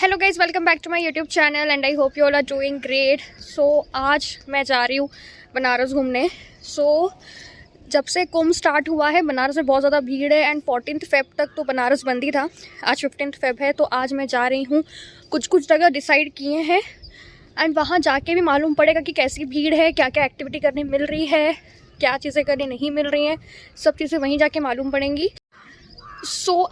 Hello guys, welcome back to my YouTube channel and I hope you all are doing great. So आज मैं जा रही हूँ बनारस घूमने। जब से कुंभ स्टार्ट हुआ है बनारस में बहुत ज़्यादा भीड़ है एंड 14 फेब तक तो बनारस बंद ही था। आज 15 फेब है तो आज मैं जा रही हूँ। कुछ जगह डिसाइड किए हैं एंड वहाँ जाके भी मालूम पड़ेगा कि कैसी भीड़ है, क्या क्या एक्टिविटी करने मिल रही है, क्या चीज़ें करने नहीं मिल रही हैं। सब चीज़ें वहीं जाके मालूम पड़ेंगी।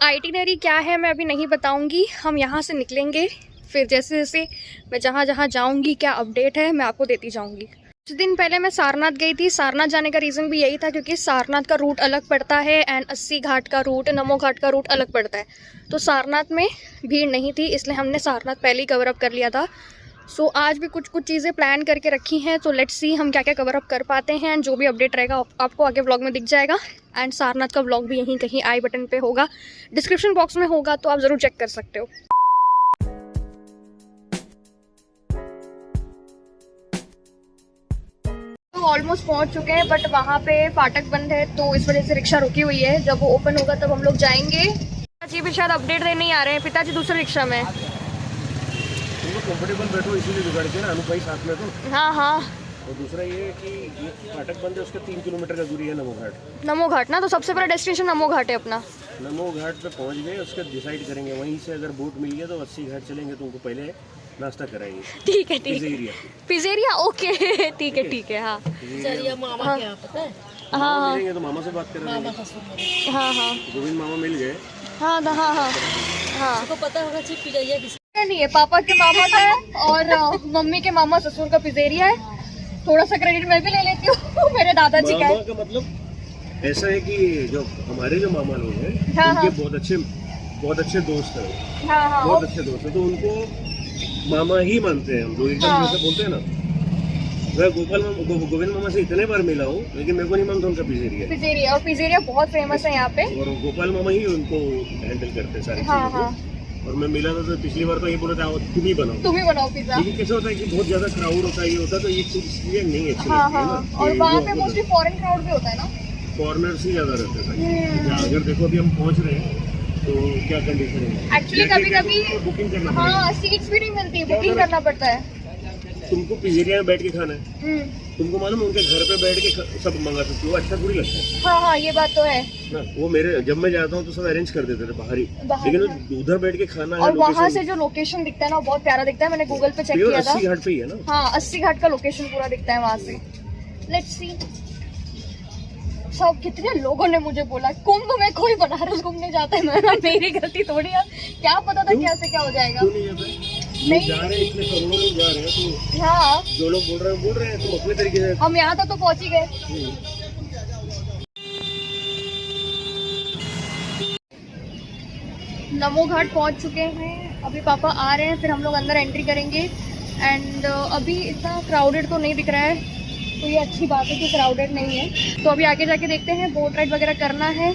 आइटिनरी क्या है मैं अभी नहीं बताऊंगी। हम यहाँ से निकलेंगे, फिर जैसे जैसे मैं जहाँ जहाँ जाऊंगी क्या अपडेट है मैं आपको देती जाऊंगी। कुछ दिन पहले मैं सारनाथ गई थी। सारनाथ जाने का रीज़न भी यही था क्योंकि सारनाथ का रूट अलग पड़ता है एंड 80 घाट का रूट, नमो घाट का रूट अलग पड़ता है। तो सारनाथ में भीड़ नहीं थी इसलिए हमने सारनाथ पहले ही कवर अप कर लिया था। आज भी कुछ चीज़ें प्लान करके रखी हैं तो लेट्स सी हम क्या क्या कवर अप कर पाते हैं एंड जो भी अपडेट रहेगा आपको आगे व्लॉग में दिख जाएगा। एंड सारनाथ का व्लॉग भी यहीं कहीं आई बटन पे होगा, डिस्क्रिप्शन बॉक्स में होगा तो आप ज़रूर चेक कर सकते हो। तो ऑलमोस्ट पहुंच चुके हैं बट वहाँ पे फाटक बंद है तो इस वजह से रिक्शा रुकी हुई है। जब वो ओपन होगा तब हम लोग जाएंगे। पिताजी भी शायद अपडेट देने ही आ रहे हैं। पिताजी दूसरे रिक्शा में। कंफर्टेबल बैठो इसीलिए जुगाड़ के ना अनु भाई साथ में तो। हाँ हाँ। और दूसरा ये है कि ये फाटक बंद है, उसके 3 किलोमीटर का दूरी है नमो घाट। नमो घाट ना, तो सबसे बड़ा डेस्टिनेशन नमो घाट है अपना। नमो घाट पे पहुंच गए, उसके डिसाइड करेंगे वहीं से अगर बोट मिल गया तो 80 घाट चलेंगे तो उनको पहले नाश्ता कराएंगे। ठीक है ठीक है। पिज़ेरिया ओके ठीक है। हाँ मामा क्या पता है? हाँ मिलेंगे तो मामा से बात करेंगे। हाँ हाँ गोविंद मामा मिल गए। हाँ हाँ हाँ हाँ। आपको पता होगा चिप पिज़ेरिया किसी नहीं है, पापा के मामा का है और मम्मी के मामा ससुर का पिज़ेरिया है। थोड़ा सा क्रेडिट मैं भी ले लेती हूँ मेरे दादाजी का। मामा का मतलब ऐसा है कि जो हमारे जो मामा लोग हैं हाँ, उनके हाँ। बहुत अच्छे दोस्त हैं। हाँ हाँ बहुत अच्छे दोस्त हैं तो उनको मामा ही मानते हैं हम लोग, एकदम हाँ। जैसे बोलते हैं ना। मैं गोविंद मामा से इतने बार मिला हूँ लेकिन मेरे को नहीं मानता उनका पिज़ेरिया। पिज़ेरिया और पिज़ेरिया बहुत फेमस है यहाँ पे और गोपाल मामा ही उनको हैंडल करते हैं सारी हाँ चीजों हाँ। को। और मैं मिला था तो पिछली बार तो ये बोला था तुम ही बनाओ पिज़्ज़ा। लेकिन कैसा होता है कि बहुत ज्यादा क्राउड होता है, ये होता है तो ये चीज इसलिए नहीं अच्छी हाँ लगती है हाँ। ना। और कि वहाँ जो पे आपको मोस्टली फॉरेन क्राउड भी होता है ना। फॉरेनर्स ही ज्यादा रहते हैं। अगर देखो अभी हम पहुंच रहे हैं तो क्या कंडीशन है एक्चुअली कभी बुकिंग करना हाँ सीट्स भी नहीं मिलती, बुकिंग करना पड़ता है। तुमको पिज़ेरिया में बैठ के खाना है, तुमको मालूम उनके घर पे बैठ के सब मंगा सकते हो, अच्छा थोड़ी लगता है हाँ हाँ ये बात तो है ना। वो मेरे जब मैं जाता हूँ तो सब अरेंज कर देते थे बाहर ही, लेकिन उधर बैठ के खाना है। और वहाँ से जो लोकेशन दिखता है ना वो बहुत प्यारा दिखता है। मैंने गूगल पे चेक किया था। 80 घाट पे ही है ना। हाँ 80 घाट का लोकेशन पूरा दिखता है वहाँ से। Let's see. सब कितने लोगों ने मुझे बोला कुंभ में कोई बनारस घूमने जाता है। मेरी गलती थोड़ी है, क्या पता था क्या से क्या हो जाएगा। नहीं जा रहे हैं, इतने करोड़ों लोग जा रहे हैं तो हाँ जो लोग बोल रहे हैं तुम अपने तरीके से। हम यहाँ तक तो पहुँच ही गए। नमो घाट पहुँच चुके हैं। अभी पापा आ रहे हैं फिर हम लोग अंदर एंट्री करेंगे एंड अभी इतना क्राउडेड तो नहीं दिख रहा है तो ये अच्छी बात है कि क्राउडेड नहीं है। तो अभी आगे जाके देखते हैं, बोट राइड वगैरह करना है।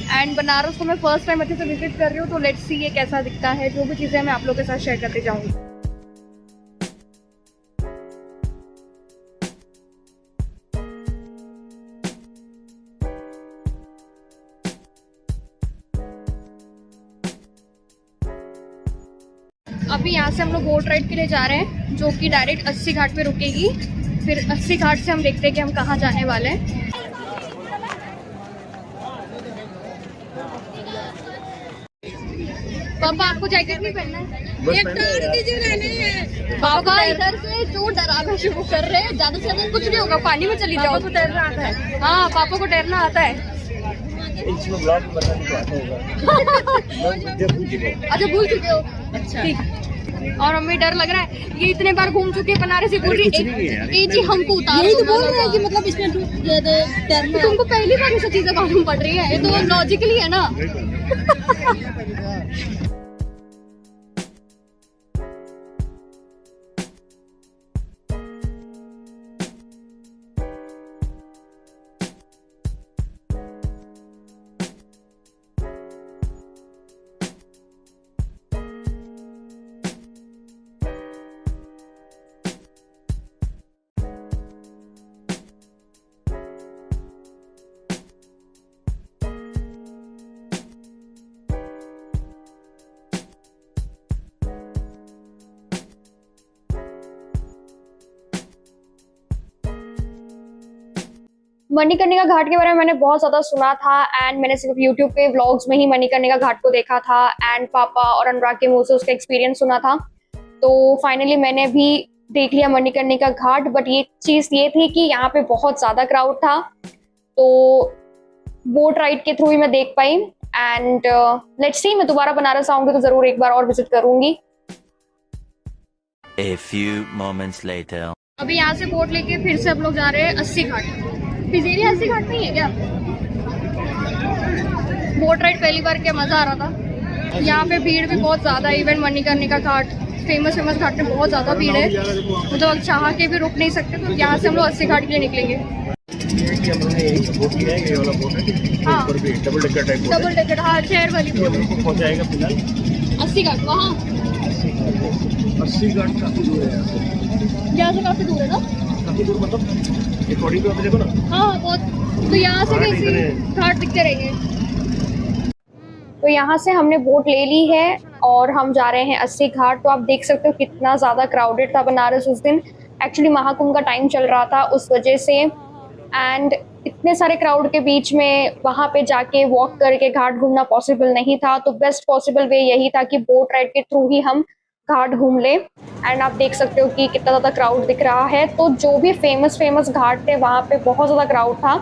एंड बनारस को मैं फर्स्ट टाइम अच्छे से विजिट कर रही हूँ तो लेट्स सी ये कैसा दिखता है। जो भी चीज़ें मैं आप लोगों के साथ शेयर करते जाऊँगी। अभी यहाँ से हम लोग बोट राइड के लिए जा रहे हैं जो कि डायरेक्ट 80 घाट पे रुकेगी। फिर 80 घाट से हम देखते हैं कि हम कहाँ जाने वाले हैं। पापा आपको जैकेट नहीं पहनना है? पापा इधर से जो डराना शुरू कर रहे हैं, ज्यादा से ज्यादा कुछ नहीं होगा, पानी में चली जाओ। तैरना आता है? हाँ पापा को तैरना आता है। इसमें ब्लॉग बनाने को आता होगा। अच्छा भूल चुके हो? अच्छा ठीक। और हमें डर लग रहा है, ये इतने बार घूम चुके हैं बनारस से। पूरी एक ही हमको उतार यही तो बोल रहे हैं कि मतलब इसमें तैरना तुमको पहली बार ये सब चीजें मालूम पड़ रही है, ये तो लॉजिकली है ना। मणिकर्णिका घाट के बारे में मैंने बहुत ज़्यादा सुना था एंड मैंने सिर्फ यूट्यूब पे व्लॉग्स में ही मणिकर्णिका घाट को देखा था एंड पापा और अनुराग के मुंह से उसका एक्सपीरियंस सुना था। तो फाइनली मैंने भी देख लिया मणिकर्णिका घाट, बट ये चीज़ ये थी कि यहाँ पे बहुत ज़्यादा क्राउड था, तो बोट राइड के थ्रू ही मैं देख पाई। एंड लेट्स सी, मैं दोबारा बनारस आऊँगी तो ज़रूर एक बार और विजिट करूँगी। A few moments later. अभी यहाँ से बोट लेके फिर से हम लोग जा रहे हैं अस्सी घाट। पिजेरिया अस्सी घाट नहीं है क्या? बोट राइड पहली बार क्या मज़ा आ रहा था। यहाँ पे भीड़ भी बहुत ज़्यादा है, इवन मणिकर्णिका घाट फेमस घाट में बहुत ज़्यादा भीड़ है, मतलब अब चाह के भी रुक नहीं सकते, तो यहाँ से हम लोग अस्सी घाट के लिए निकलेंगे। हाँ, double decker type double decker, हाँ, चेयर वाली बोट पहुंचाएगा फिलहाल अस्सी घाट। वहाँ 80 घाट काफी दूर है यहाँ से काफ़ी दूर है ना? काफी दूर मतलब रिकॉर्डिंग पे देखो ना। हाँ बहुत, तो यहाँ से कैसे घाट दिखते रहेंगे। तो यहाँ से हमने बोट ले ली है और हम जा रहे हैं अस्सी घाट। तो आप देख सकते हो कितना ज़्यादा क्राउडेड था बनारस उस दिन। एक्चुअली महाकुंभ का टाइम चल रहा था उस वजह से, एंड इतने सारे क्राउड के बीच में वहाँ पे जाके वॉक करके घाट घूमना पॉसिबल नहीं था। तो बेस्ट पॉसिबल वे यही था कि बोट राइड के थ्रू ही हम घाट घूम ले। एंड आप देख सकते हो कि कितना ज़्यादा क्राउड दिख रहा है। तो जो भी फेमस घाट थे वहाँ पे बहुत ज़्यादा क्राउड था,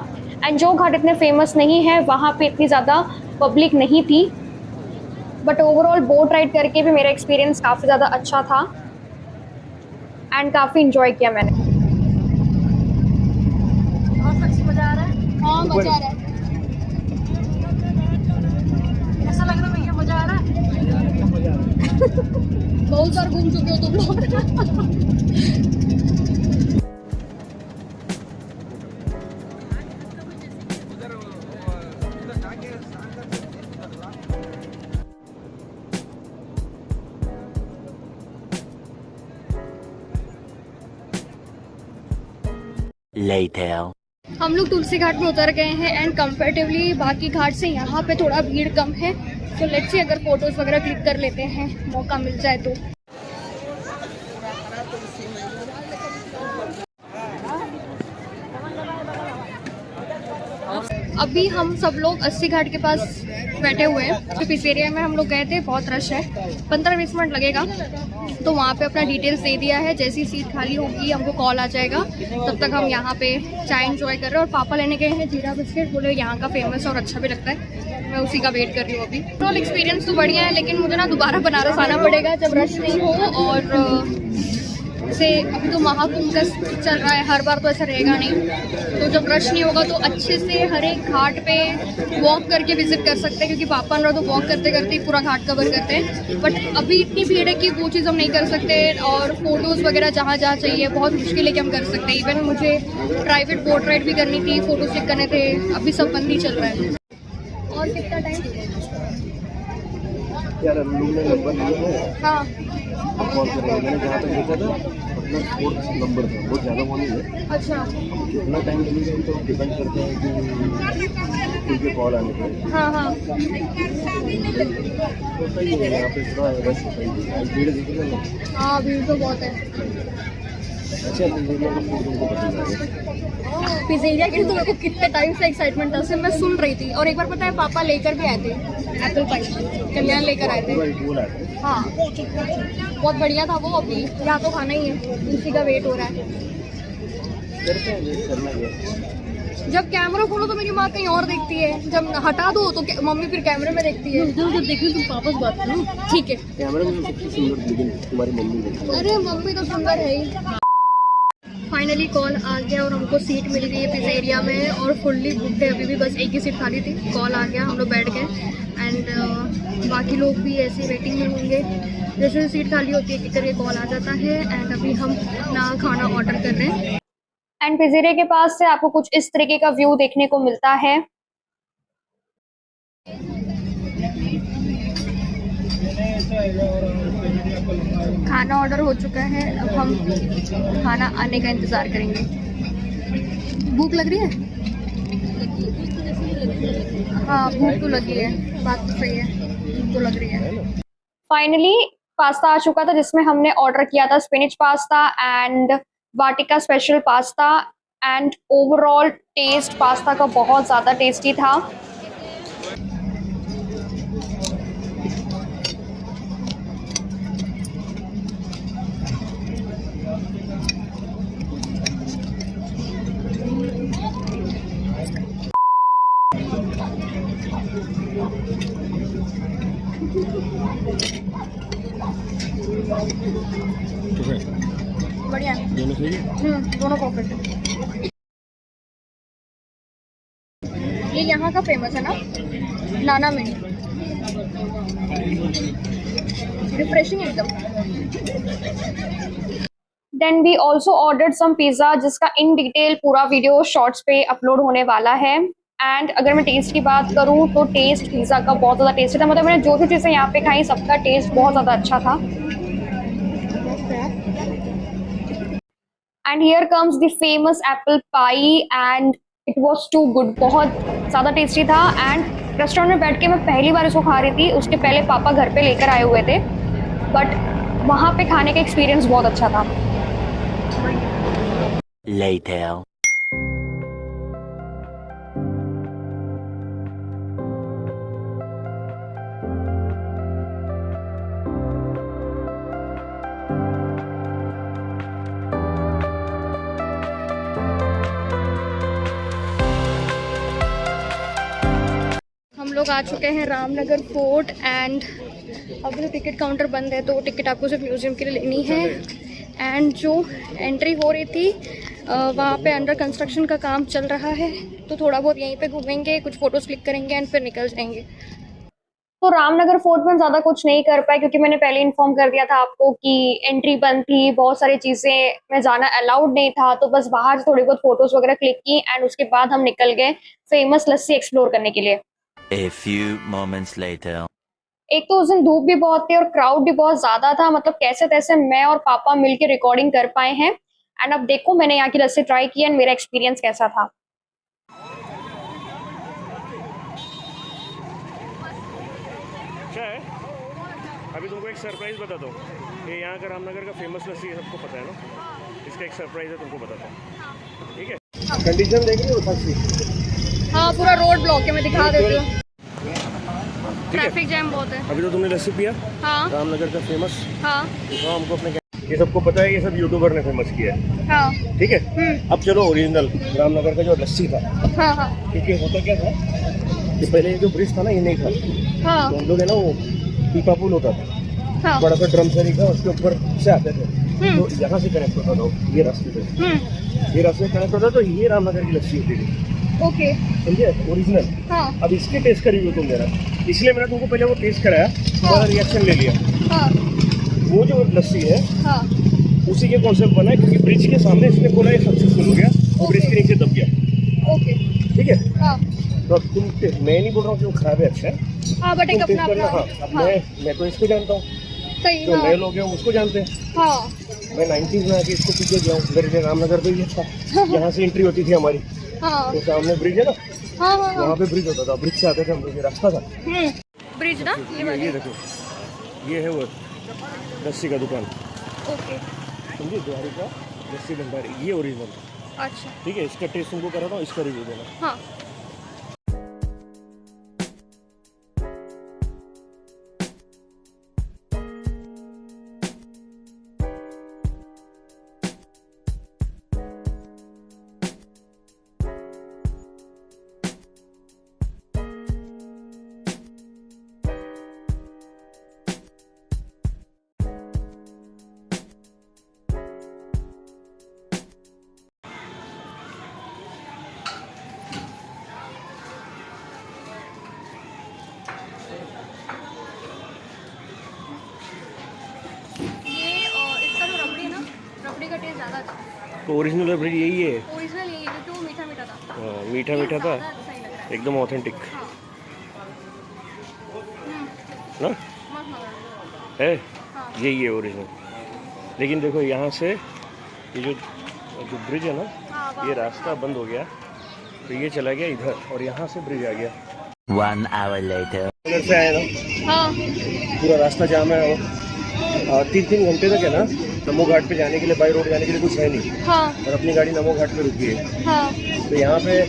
एंड जो घाट इतने फेमस नहीं है वहाँ पे इतनी ज़्यादा पब्लिक नहीं थी। बट ओवरऑल बोट राइड करके भी मेरा एक्सपीरियंस काफ़ी ज़्यादा अच्छा था एंड काफ़ी इंजॉय किया मैंने। और सच्ची मजा आ रहा है? हाँ, मज़ा आ रहा है। ऐसा लग रहा है भैया मजा आ रहा है? बहुत बार घूम चुके हो तुम लोग। Later. हम लोग तुलसी घाट में उतर गए हैं एंड कंपैरेटिवली बाकी घाट से यहाँ पे थोड़ा भीड़ कम है। तो लेट्स सी, अगर फोटोज वगैरह क्लिक कर लेते हैं, मौका मिल जाए तो। अभी हम सब लोग अस्सी घाट के पास बैठे हुए हैं। तो पिसेरिया में हम लोग गए थे, बहुत रश है, 15-20 मिनट लगेगा। तो वहाँ पे अपना डिटेल्स दे दिया है, जैसी सीट खाली होगी हमको कॉल आ जाएगा। तब तक हम यहाँ पे चाय एंजॉय कर रहे हैं। और पापा लेने गए हैं जीरा बिस्किट, बोले यहाँ का फेमस और अच्छा भी लगता है, मैं उसी का वेट कर रही हूँ अभी। ओवरऑल एक्सपीरियंस तो बढ़िया है, लेकिन मुझे ना दोबारा बनारस आना पड़ेगा जब रश नहीं हो। और से अभी तो महाकुंभ का चल रहा है, हर बार तो ऐसा रहेगा नहीं, तो जब रश नहीं होगा तो अच्छे से हर एक घाट पे वॉक करके विजिट कर सकते हैं, क्योंकि पापा तो वॉक करते करते पूरा घाट कवर करते हैं। बट अभी इतनी भीड़ है कि वो चीज़ हम नहीं कर सकते, और फोटोज़ वगैरह जहाँ जहाँ चाहिए बहुत मुश्किल है कि हम कर सकते हैं। इवन मुझे प्राइवेट बोट राइड भी करनी थी, फोटो क्लिक करने थे, अभी सब बंद ही चल रहा है। और कितना टाइम? यार लोग ने नंबर दिया है, हाँ, अब कॉल करेंगे। मैंने जहाँ तक देखा था अपना स्पोर्ट्स नंबर था, बहुत ज़्यादा वो नहीं है। अच्छा, कितना टाइम लगेगा तो डिपेंड करता है कि उनके कॉल आने पर। हाँ हाँ, तो सही है, यहाँ पे थोड़ा रश सही है, भीड़ दिखेगा ना। हाँ भीड़ तो बहुत है। अच्छा पिज़्ज़ा का फूड तुमको पसंद आ गया? पिज़्ज़ा के लिए तो मेरे को कितने टाइम से एक्साइटमेंट था, सिर्फ मैं सुन रही थी। और एक बार पता है पापा लेकर भी आए थे, एप्पल पाई कल्याण लेकर आए थे। बोला है हाँ, बहुत बढ़िया था वो। अभी यहाँ तो खाना ही है, उसी का वेट हो रहा है। करते हैं, वेट करना है। जब कैमरा खोलो तो मेरी माँ कहीं और देखती है, जब हटा दो तो मम्मी फिर कैमरे में देखती है। इधर उधर देखिए, तुम पापा से बात करो। ठीक है। कैमरे में सबसे सुंदर लेकिन तुम्हारी मम्मी है। अरे मम्मी तो सुंदर है ही। फाइनली कॉल आ गया और हमको सीट मिल गई है पिज़्ज़ेरिया में, और फुल्ली बुक है। अभी भी बस एक ही सीट खाली थी, कॉल आ गया, हम लोग बैठ गए। एंड बाकी लोग भी ऐसे वेटिंग में होंगे। जैसे सीट खाली होती है एक करके कॉल आ जाता है। एंड अभी हम ना खाना ऑर्डर कर रहे हैं। एंड पिज़्ज़ेरिया के पास से आपको कुछ इस तरीके का व्यू देखने को मिलता है। खाना ऑर्डर हो चुका है, अब हम खाना आने का इंतज़ार करेंगे। भूख लग रही है? हाँ भूख तो लगी है, बात तो सही है, भूख तो लग रही है। फाइनली पास्ता आ चुका था, जिसमें हमने ऑर्डर किया था spinach pasta and Vatika special pasta. And overall taste pasta का बहुत ज़्यादा टेस्टी था। बढ़िया, दोनों सही है। दोनों परफेक्ट है। ये यहाँ का फेमस है ना, नाना में रिफ्रेशिंग एकदम। Then we also ordered some pizza, जिसका इन डिटेल पूरा वीडियो शॉर्ट्स पे अपलोड होने वाला है। एंड अगर मैं टेस्ट की बात करूँ तो टेस्ट पिज़्ज़ा का बहुत ज़्यादा टेस्टी था। मतलब मैंने जो जो चीज़ें यहाँ पे खाई सबका टेस्ट बहुत ज़्यादा अच्छा था। And here comes the famous apple pie and it was too good, बहुत ज़्यादा टेस्टी था। एंड रेस्टोरेंट में बैठ के मैं पहली बार इसको खा रही थी, उसके पहले पापा घर पे लेकर आए हुए थे, बट वहाँ पे खाने का एक्सपीरियंस बहुत अच्छा था। Later. हम लोग आ चुके हैं रामनगर फोर्ट एंड अभी तो टिकट काउंटर बंद है, तो टिकट आपको सिर्फ म्यूज़ियम के लिए लेनी है। एंड जो एंट्री हो रही थी वहाँ पे अंडर कंस्ट्रक्शन का काम चल रहा है, तो थोड़ा बहुत यहीं पे घूमेंगे, कुछ फ़ोटोज़ क्लिक करेंगे एंड फिर निकल जाएंगे। तो रामनगर फोर्ट में ज़्यादा कुछ नहीं कर पाए क्योंकि मैंने पहले इन्फॉर्म कर दिया था आपको कि एंट्री बंद थी, बहुत सारी चीज़ें में जाना अलाउड नहीं था, तो बस बाहर से थोड़ी बहुत फ़ोटोज़ वगैरह क्लिक की एंड उसके बाद हम निकल गए फेमस लस्सी एक्सप्लोर करने के लिए। A few moments later. एक तो उस दिन धूप भी बहुत थी और क्राउड भी बहुत ज्यादा था, मतलब कैसे तैसे मैं और पापा मिलके रिकॉर्डिंग कर पाए हैं। एंड अब देखो मैंने यहाँ की लस्सी ट्राई की एंड मेरा एक्सपीरियंस कैसा था। क्या है, अभी तुमको एक सरप्राइज बताता हूँ। ये यहाँ का रामनगर का फेमस लस्सी है, सबको पता है ना। इसका एक सरप्राइज है, तुमको बताता हूँ, ठीक है। कंडीशन देख रही हो लस्सी? हाँ, पूरा रोड ब्लॉक है, मैं दिखा देती हूँ, ठीक है। ट्रैफिक जैम बहुत है। अभी तो तुमने लस्सी पिया, हाँ रामनगर का फेमस। हाँ दिखाओ हमको अपने, ये सबको पता है, ये सब यूट्यूबर ने फेमस किया है, हाँ ठीक है। अब चलो ओरिजिनल रामनगर का जो लस्सी था, हाँ हाँ क्योंकि होता क्या था कि पहले ये जो ब्रिज था ना, ये नहीं था। हाँ तो हम लोग है ना, वो पीपा पुल होता था, हाँ बड़ा सा ड्रम सरी का, उसके ऊपर से आते थे, तो यहाँ से कनेक्ट होता था ये रास्ते से, ये रास्ते कनेक्ट होता, तो ये रामनगर की लस्सी होती थी, ओके समझे, ओरिजिनल। हाँ अब इसके टेस्ट का रिव्यू तुम देना, इसलिए मैंने तुमको पहले वो टेस्ट कराया, तुम्हारा रिएक्शन ले लिया। हाँ वो जो लस्सी है हाँ उसी के कॉन्सेप्ट बना है, क्योंकि ब्रिज के सामने इसने बोला ये सक्सेसफुल हो गया और ब्रिज के नीचे दब गया, ओके ठीक है। हाँ तो अब तुम, मैं नहीं बोल रहा हूँ कि वो खराब है, अच्छा है, हाँ, बट एक तुम अपना टेस्ट करना। अपना हाँ, अब हाँ, मैं तो इसको जानता हूँ, सही, जो हाँ नए लोग हैं उसको जानते हैं। हाँ मैं 90s में आके इसको पी के गया हूँ, मेरे रामनगर पे ये था, यहाँ से एंट्री होती थी हमारी, हाँ तो सामने ब्रिज है ना, हाँ हाँ वहाँ पे ब्रिज होता था, ब्रिज से आते थे हम लोग, ये रास्ता था। ब्रिज ना, ये देखो, ये है वो लस्सी का दुकान, ओके, समझे, द्वारिका लस्सी भंडार, ये ओरिजिनल, अच्छा, ठीक है। इसका टेस्ट तुमको कराता हूँ, इसका रिव्यू देना। हाँ रबड़ी का टेस्ट ज़्यादा अच्छा है। तो ओरिजिनल ब्रिज यही है, ओरिजिनल यही है क्योंकि वो मीठा मीठा था। हाँ, मीठा मीठा था, ज़्यादा सही लग रहा है। एकदम ऑथेंटिक हाँ ना मस्त लग रहा है, हाँ। यही है ओरिजिनल। लेकिन देखो यहाँ से ये जो ब्रिज है ना, हाँ, ये रास्ता बंद हो गया, तो ये चला गया इधर और यहाँ से ब्रिज आ गया। 1 hour later. इधर से आए ना, हाँ पूरा रास्ता जाम है, 3-3 घंटे तक है ना नमो घाट पे जाने के लिए, बाई रोड जाने के लिए कुछ है नहीं, हाँ और अपनी गाड़ी नमो घाट पे रुकी है। हाँ तो यहाँ पे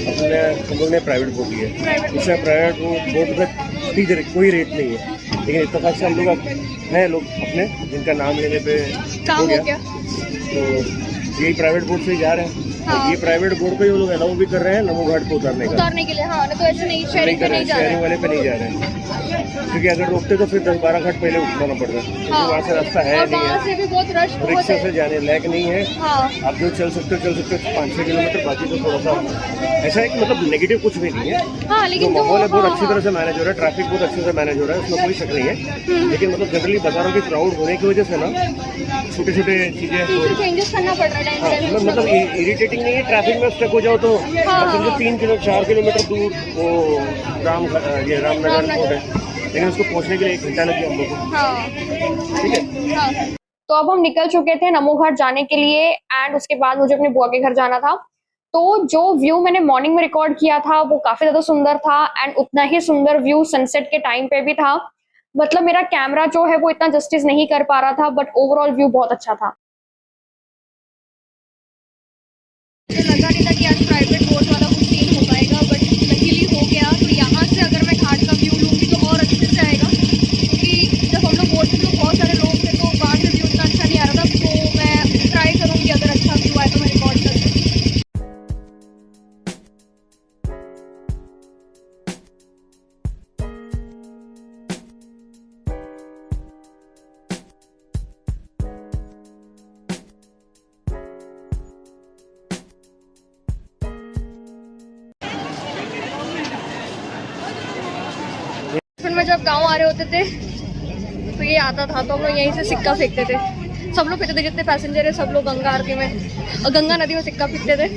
हम लोग ने प्राइवेट बोट ली है। इससे प्राइवेट बोट पे ठीक है, कोई रेट नहीं है, लेकिन इत्तेफाक से हम लोग हैं लोग अपने जिनका नाम लेने पे काम हो गया। तो यही प्राइवेट बोट से ही जा रहे हैं। हाँ। ये प्राइवेट बोट पे वो लोग अलाउ भी कर रहे हैं नमो घाट पे उतारने के लिए। हाँ नहीं तो ऐसे नहीं, शेयरिंग पे नहीं जा शेयरिंग रहे। वाले पे नहीं जा रहे हैं, क्योंकि अगर रोकते तो फिर 10-12 घाट पहले उठाना पड़ता है, क्योंकि वहाँ से रास्ता है और नहीं वहाँ है, से भी बहुत रश बहुत रिक्शा है। से जाने लायक नहीं है। हाँ आप जो चल सकते हो 5-6 किलोमीटर, बाकी तो थोड़ा सा ऐसा है कि मतलब नेगेटिव कुछ भी नहीं है। हाँ जो लेकिन माहौल है बहुत हाँ, अच्छी तरह से मैनेज हो रहा है, ट्रैफिक बहुत अच्छे से मैनेज हो रहा है, उसमें कोई शक नहीं है। लेकिन मतलब जनरली बता रहा हूँ कि क्राउड होने की वजह से ना छोटे छोटे चीज़ें चेंजेस करना पड़ रहा है टाइम से। मतलब इरिटेटिंग नहीं है। ट्रैफिक में स्टक हो जाओ तो आप समझो 4 किलोमीटर दूर वो रामनगर रोड है, लेकिन उसको पहुंचने के लिए 1 घंटा लग गया हम लोग को। हाँ ठीक है। हाँ। तो अब हम निकल चुके थे नमो घाट जाने के लिए, एंड उसके बाद मुझे अपने बुआ के घर जाना था। तो जो व्यू मैंने मॉर्निंग में रिकॉर्ड किया था वो काफी ज्यादा सुंदर था, एंड उतना ही सुंदर व्यू सनसेट के टाइम पे भी था। मतलब मेरा कैमरा जो है वो इतना जस्टिस नहीं कर पा रहा था, बट ओवरऑल व्यू बहुत अच्छा था। मुझे लगा नहीं था कि आज प्राइवेट बोट वाला कुछ सीन हो पाएगा, बट लकीली हो गया। तो यहाँ से अगर मैं घाट का व्यू लूँगी तो और अच्छे से आएगा, क्योंकि जब हम लोग बोट में तो बहुत सारे लोग थे तो बाहर से व्यू उतना अच्छा नहीं आ रहा था। तो मैं ट्राई करूँगी अगर अच्छा व्यू आए तो मैं रिकॉर्ड कर दूँ। बचपन में जब गांव आ रहे होते थे तो ये आता था, तो हम लोग यहीं से सिक्का फेंकते थे। सब लोग फेंकते थे, जितने पैसेंजर है सब लोग गंगा आरती में, गंगा नदी में सिक्का फेंकते थे।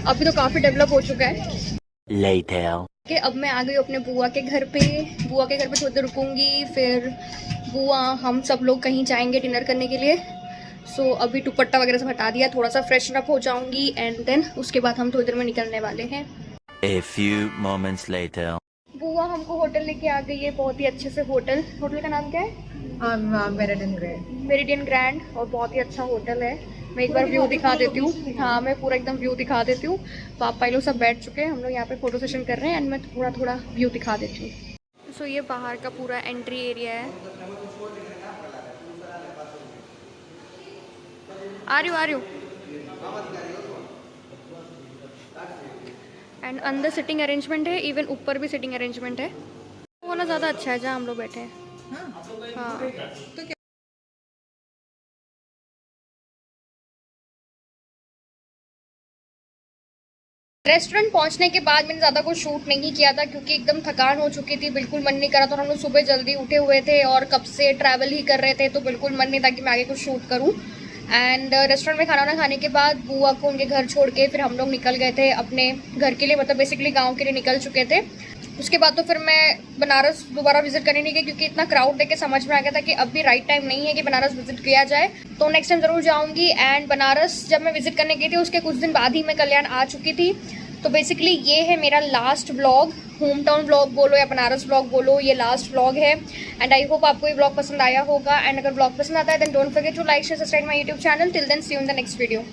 अभी तो काफी डेवलप हो चुका है। Later. कि अब मैं आ गई हूँ अपने बुआ के घर पे। बुआ के घर पे थोड़ी देर रुकूंगी, फिर बुआ हम सब लोग कहीं जाएंगे डिनर करने के लिए। सो अभी दुपट्टा वगैरह सब हटा दिया, थोड़ा सा फ्रेशन अप हो जाऊंगी, एंड देन उसके बाद हम थोड़ी देर में निकलने वाले हैं। A few moments later. बुआ हमको होटल लेके आ गई है, बहुत ही अच्छे से होटल का नाम क्या है? मेरिडियन ग्रैंड, और बहुत ही अच्छा होटल है। मैं एक बार व्यू दिखा देती हूँ। हाँ मैं पूरा एकदम व्यू दिखा देती हूँ। पापा लोग सब बैठ चुके हैं, हम लोग यहाँ पे फोटो सेशन कर रहे हैं, एंड मैं थोड़ा थोड़ा व्यू दिखा देती हूँ। सो ये बाहर का पूरा एंट्री एरिया है। आ रही हूँ। एंड अंदर सिटिंग अरेंजमेंट है, इवन ऊपर भी सिटिंग अरेंजमेंट है। वो ना ज़्यादा अच्छा है जहाँ हम लोग बैठे हैं। हाँ रेस्टोरेंट पहुंचने के बाद मैंने ज़्यादा कुछ शूट नहीं किया था, क्योंकि एकदम थकान हो चुकी थी, बिल्कुल मन नहीं करा था। हम लोग सुबह जल्दी उठे हुए थे और कब से ट्रैवल ही कर रहे थे, तो बिल्कुल मन नहीं था कि मैं आगे कुछ शूट करूं। एंड रेस्टोरेंट में खाना वाना खाने के बाद बुआ को उनके घर छोड़ के फिर हम लोग निकल गए थे अपने घर के लिए, मतलब बेसिकली गाँव के लिए निकल चुके थे। उसके बाद तो फिर मैं बनारस दोबारा विजिट करने नहीं गई, क्योंकि इतना क्राउड देख के समझ में आ गया था कि अब भी राइट टाइम नहीं है कि बनारस विजिट किया जाए। तो नेक्स्ट टाइम ज़रूर जाऊंगी। एंड बनारस जब मैं विजिट करने गई थी उसके कुछ दिन बाद ही मैं कल्याण आ चुकी थी। तो बेसिकली ये है मेरा last vlog, home town vlog बोलो या बनारस व्लॉग बोलो, ये लास्ट व्लॉग है। एंड आई होप आपको ये व्लॉग पसंद आया होगा। एंड अगर व्लॉग पसंद आता है then don't forget to like share subscribe my YouTube channel. Till then see you in the next video.